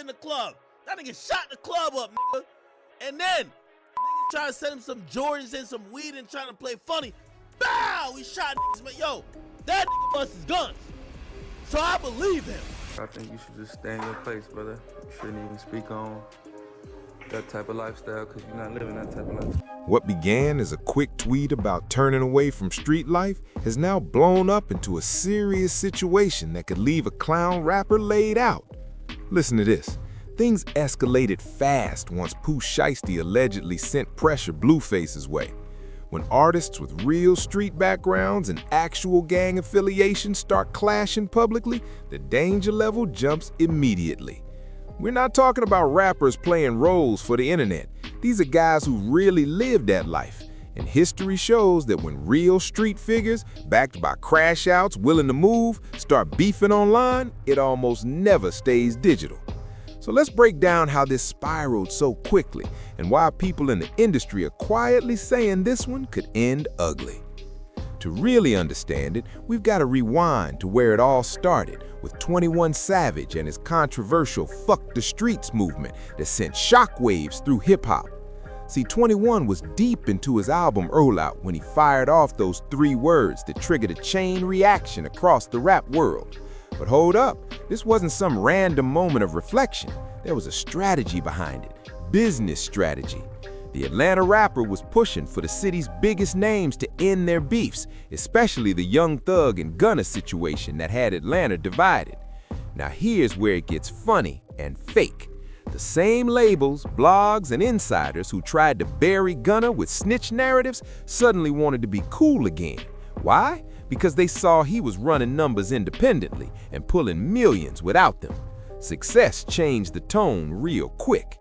in the club. That nigga shot the club up, nigga. And then, niggas trying to send him some Jordans and some weed and trying to play funny. Bow! He shot niggas, but yo, that nigga busts his guns. So I believe him. I think you should just stay in your place, brother. You shouldn't even speak on that type of lifestyle because you're not living that type of lifestyle. What began as a quick tweet about turning away from street life has now blown up into a serious situation that could leave a clown rapper laid out. Listen to this. Things escalated fast once Pooh Shysty allegedly sent pressure Blueface's way. When artists with real street backgrounds and actual gang affiliations start clashing publicly, the danger level jumps immediately. We're not talking about rappers playing roles for the internet. These are guys who really lived that life. And history shows that when real street figures, backed by crash outs, willing to move, start beefing online, it almost never stays digital. So let's break down how this spiraled so quickly and why people in the industry are quietly saying this one could end ugly. To really understand it, we've got to rewind to where it all started with 21 Savage and his controversial Fuck the Streets movement that sent shockwaves through hip-hop. See, 21 was deep into his album rollout when he fired off those 3 words that triggered a chain reaction across the rap world. But hold up, this wasn't some random moment of reflection. There was a strategy behind it, business strategy. The Atlanta rapper was pushing for the city's biggest names to end their beefs, especially the Young Thug and Gunna situation that had Atlanta divided. Now here's where it gets funny and fake. The same labels, blogs, and insiders who tried to bury Gunna with snitch narratives suddenly wanted to be cool again. Why? Because they saw he was running numbers independently and pulling millions without them. Success changed the tone real quick.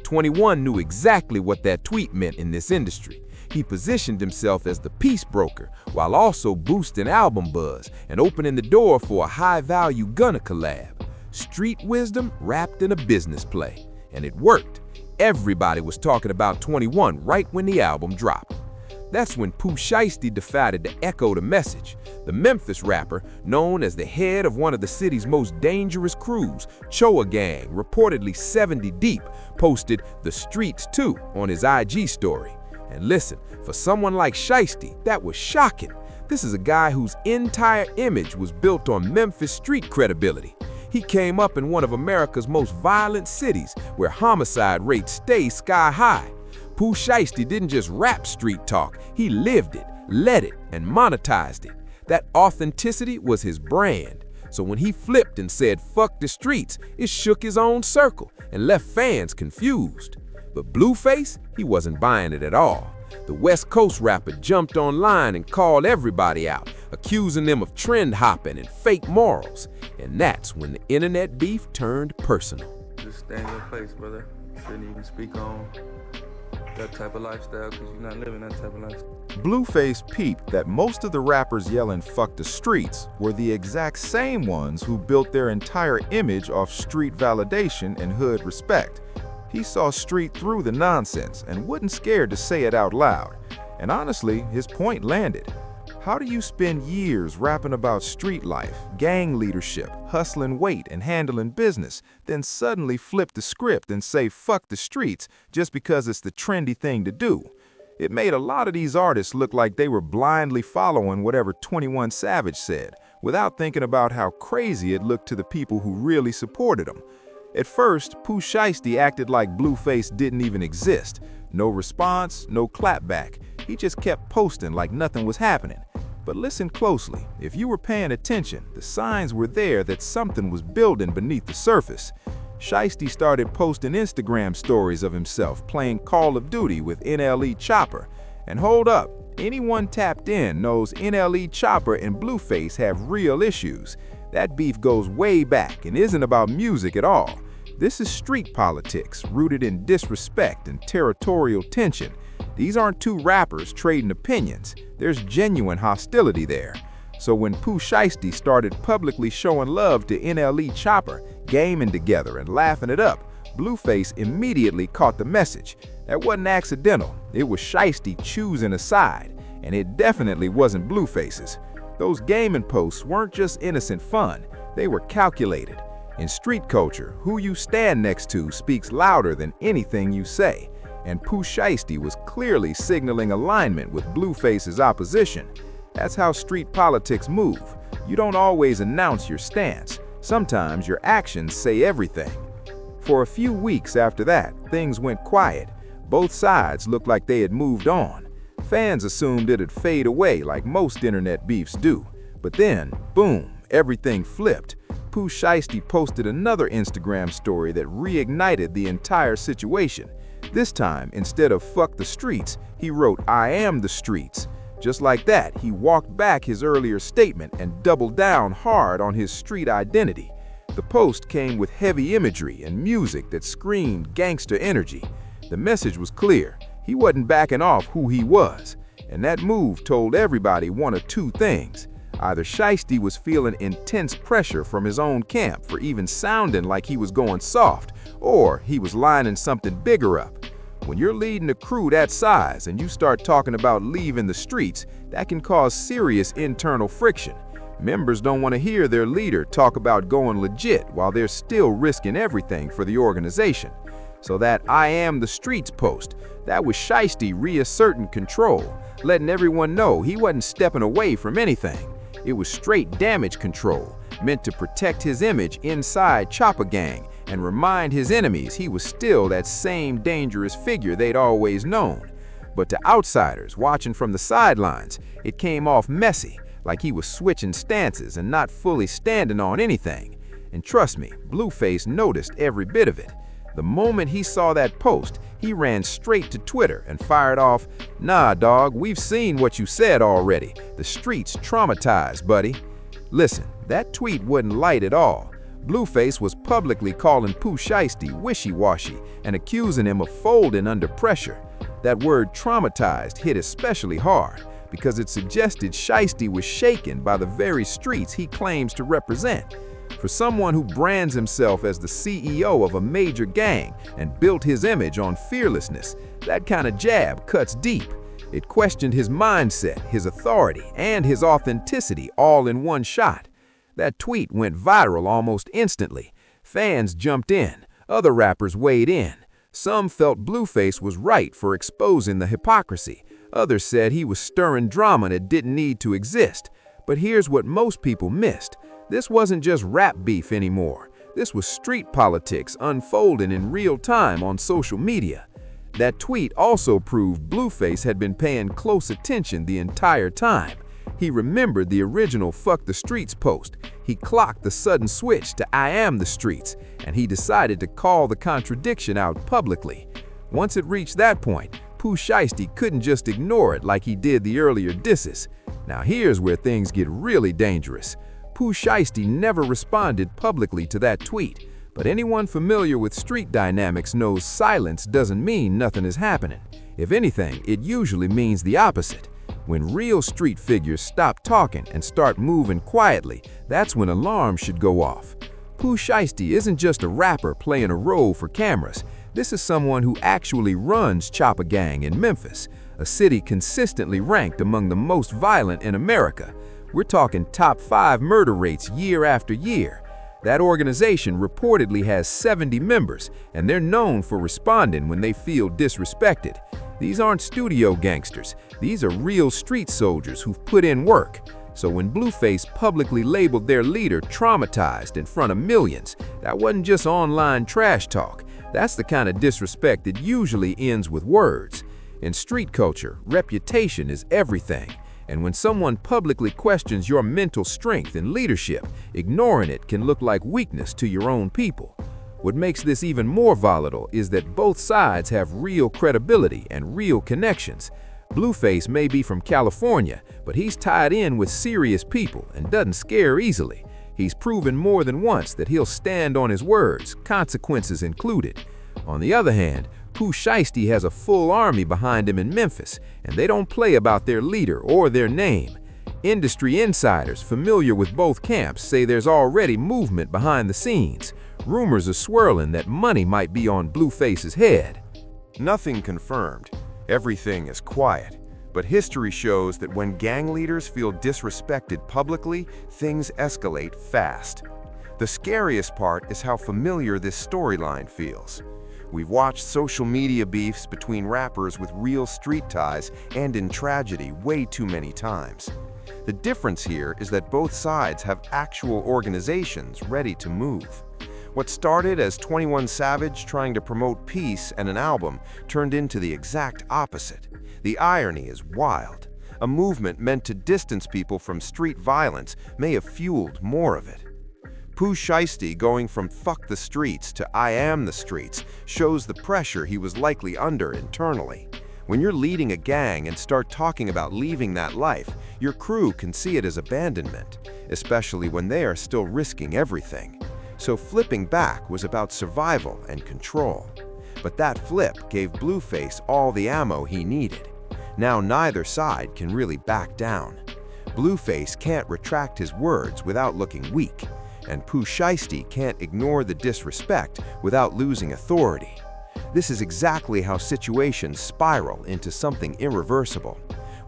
21 knew exactly what that tweet meant in this industry. He positioned himself as the peace broker while also boosting album buzz and opening the door for a high-value Gunna collab. Street wisdom wrapped in a business play. And it worked. Everybody was talking about 21 right when the album dropped. That's when Pooh Shiesty decided to echo the message. The Memphis rapper, known as the head of one of the city's most dangerous crews, Choa Gang, reportedly 70 deep, posted "The Streets Too" on his IG story. And listen, for someone like Shysty, that was shocking. This is a guy whose entire image was built on Memphis street credibility. He came up in one of America's most violent cities, where homicide rates stay sky high. Pooh Shiesty didn't just rap street talk, he lived it, led it, and monetized it. That authenticity was his brand. So when he flipped and said "fuck the streets," it shook his own circle and left fans confused. But Blueface, he wasn't buying it at all. The West Coast rapper jumped online and called everybody out, accusing them of trend hopping and fake morals. And that's when the internet beef turned personal. Just stay in your place, brother. You shouldn't even speak on that type of lifestyle because you're not living that type of lifestyle. Blueface peeped that most of the rappers yelling "fuck the streets" were the exact same ones who built their entire image off street validation and hood respect. He saw street through the nonsense and wasn't scared to say it out loud. And honestly, his point landed. How do you spend years rapping about street life, gang leadership, hustling weight, and handling business, then suddenly flip the script and say "fuck the streets" just because it's the trendy thing to do? It made a lot of these artists look like they were blindly following whatever 21 Savage said, without thinking about how crazy it looked to the people who really supported him. At first, Pooh Shiesty acted like Blueface didn't even exist. No response, no clapback. He just kept posting like nothing was happening. But listen closely. If you were paying attention, the signs were there that something was building beneath the surface. Shysty started posting Instagram stories of himself playing Call of Duty with NLE Chopper. And hold up, anyone tapped in knows NLE Chopper and Blueface have real issues. That beef goes way back and isn't about music at all. This is street politics rooted in disrespect and territorial tension. These aren't two rappers trading opinions. There's genuine hostility there. So when Pooh Shiesty started publicly showing love to NLE Chopper, gaming together and laughing it up, Blueface immediately caught the message. That wasn't accidental. It was Shiesty choosing a side, and it definitely wasn't Blueface's. Those gaming posts weren't just innocent fun. They were calculated. In street culture, who you stand next to speaks louder than anything you say, and Pooh Shysty was clearly signaling alignment with Blueface's opposition. That's how street politics move. You don't always announce your stance. Sometimes your actions say everything. For a few weeks after that, things went quiet. Both sides looked like they had moved on. Fans assumed it'd fade away like most internet beefs do. But then, boom, everything flipped. Pooh Shiesty posted another Instagram story that reignited the entire situation. This time, instead of "fuck the streets," he wrote "I am the streets." Just like that, he walked back his earlier statement and doubled down hard on his street identity. The post came with heavy imagery and music that screamed gangster energy. The message was clear. He wasn't backing off who he was. And that move told everybody one of two things. Either Shysty was feeling intense pressure from his own camp for even sounding like he was going soft, or he was lining something bigger up. When you're leading a crew that size and you start talking about leaving the streets, that can cause serious internal friction. Members don't want to hear their leader talk about going legit while they're still risking everything for the organization. So that "I am the streets" post, that was Shysty reasserting control, letting everyone know he wasn't stepping away from anything. It was straight damage control, meant to protect his image inside Chopper Gang and remind his enemies he was still that same dangerous figure they'd always known. But to outsiders watching from the sidelines, it came off messy, like he was switching stances and not fully standing on anything. And trust me, Blueface noticed every bit of it. The moment he saw that post, he ran straight to Twitter and fired off, "Nah, dog, we've seen what you said already. The streets traumatized, buddy." Listen, that tweet wasn't light at all. Blueface was publicly calling Pooh Shiesty wishy-washy and accusing him of folding under pressure. That word "traumatized" hit especially hard because it suggested Shiesty was shaken by the very streets he claims to represent. For someone who brands himself as the CEO of a major gang and built his image on fearlessness, that kind of jab cuts deep. It questioned his mindset, his authority, and his authenticity all in one shot. That tweet went viral almost instantly. Fans jumped in, other rappers weighed in. Some felt Blueface was right for exposing the hypocrisy. Others said he was stirring drama that didn't need to exist. But here's what most people missed. This wasn't just rap beef anymore. This was street politics unfolding in real time on social media. That tweet also proved Blueface had been paying close attention the entire time. He remembered the original "Fuck the Streets" post. He clocked the sudden switch to "I am the streets," and he decided to call the contradiction out publicly. Once it reached that point, Pooh Shiesty couldn't just ignore it like he did the earlier disses. Now here's where things get really dangerous. Pooh Shiesty never responded publicly to that tweet, but anyone familiar with street dynamics knows silence doesn't mean nothing is happening. If anything, it usually means the opposite. When real street figures stop talking and start moving quietly, that's when alarms should go off. Pooh Shiesty isn't just a rapper playing a role for cameras. This is someone who actually runs Chopper Gang in Memphis, a city consistently ranked among the most violent in America. We're talking top 5 murder rates year after year. That organization reportedly has 70 members, and they're known for responding when they feel disrespected. These aren't studio gangsters. These are real street soldiers who've put in work. So when Blueface publicly labeled their leader traumatized in front of millions, that wasn't just online trash talk. That's the kind of disrespect that usually ends with words. In street culture, reputation is everything. And when someone publicly questions your mental strength and leadership, ignoring it can look like weakness to your own people. What makes this even more volatile is that both sides have real credibility and real connections. Blueface may be from California, but he's tied in with serious people and doesn't scare easily. He's proven more than once that he'll stand on his words, consequences included. On the other hand, Pooh Shiesty has a full army behind him in Memphis, and they don't play about their leader or their name. Industry insiders familiar with both camps say there's already movement behind the scenes. Rumors are swirling that money might be on Blueface's head. Nothing confirmed. Everything is quiet. But history shows that when gang leaders feel disrespected publicly, things escalate fast. The scariest part is how familiar this storyline feels. We've watched social media beefs between rappers with real street ties and in tragedy way too many times. The difference here is that both sides have actual organizations ready to move. What started as 21 Savage trying to promote peace and an album turned into the exact opposite. The irony is wild. A movement meant to distance people from street violence may have fueled more of it. Pooh Shysty going from "fuck the streets" to "I am the streets" shows the pressure he was likely under internally. When you're leading a gang and start talking about leaving that life, your crew can see it as abandonment, especially when they are still risking everything. So flipping back was about survival and control. But that flip gave Blueface all the ammo he needed. Now neither side can really back down. Blueface can't retract his words without looking weak, and Pooh Shiesty can't ignore the disrespect without losing authority. This is exactly how situations spiral into something irreversible.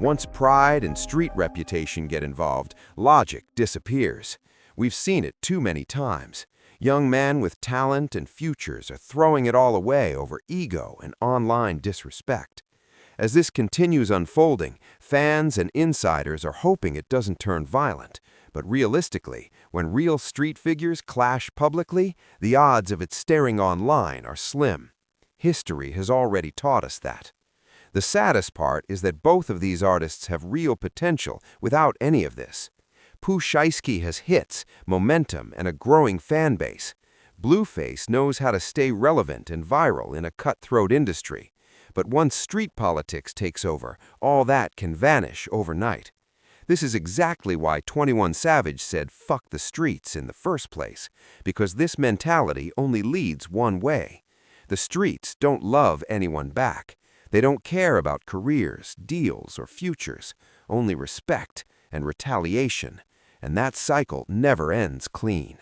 Once pride and street reputation get involved, logic disappears. We've seen it too many times. Young men with talent and futures are throwing it all away over ego and online disrespect. As this continues unfolding, fans and insiders are hoping it doesn't turn violent. But realistically, when real street figures clash publicly, the odds of it staring online are slim. History has already taught us that. The saddest part is that both of these artists have real potential without any of this. Pooh Shiesty has hits, momentum, and a growing fan base. Blueface knows how to stay relevant and viral in a cutthroat industry. But once street politics takes over, all that can vanish overnight. This is exactly why 21 Savage said "fuck the streets" in the first place, because this mentality only leads one way. The streets don't love anyone back. They don't care about careers, deals, or futures, only respect and retaliation, and that cycle never ends clean.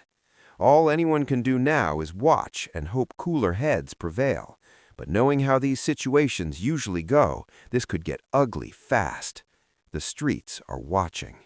All anyone can do now is watch and hope cooler heads prevail. But knowing how these situations usually go, this could get ugly fast. The streets are watching.